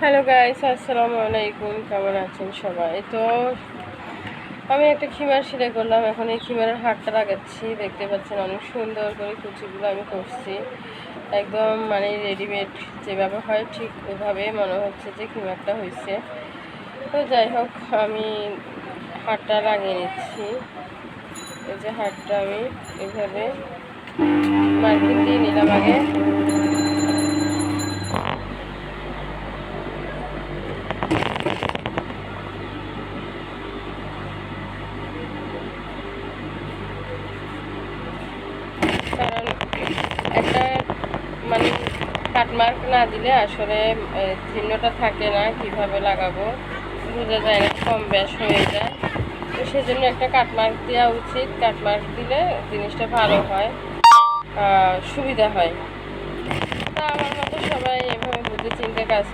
Hello guys, আসসালামু আলাইকুম। কেমন আছেন সবাই? তো আমি একটা খিমার সেলাই করলাম। এখন এই খিমারের হারটা লাগাচ্ছি। দেখতে পাচ্ছেন অনেক সুন্দর করে কুচিগুলো আমি করছি। একদম মানে রেডিমেড যেভাবে হয় ঠিক ওইভাবে মনে হচ্ছে যে খিমারটা হয়েছে। তো যাই হোক, আমি হারটা লাগিয়ে নিচ্ছি। এই যে হারটা আমি এইভাবে মার্কিং দিয়ে নিলাম আগে। কারণ একটা মানে কাটমার্ক না দিলে আসলে চিহ্নটা থাকে না, কিভাবে লাগাবো বোঝা যায় না, কম বেশ হয়ে যায়। তো সেজন্য একটা কাটমার্ক দেওয়া উচিত। কাটমার্ক দিলে জিনিসটা ভালো হয়, সুবিধা হয়। তা আমার মতো সবাই এভাবে বুঝে চিন্তে কাজ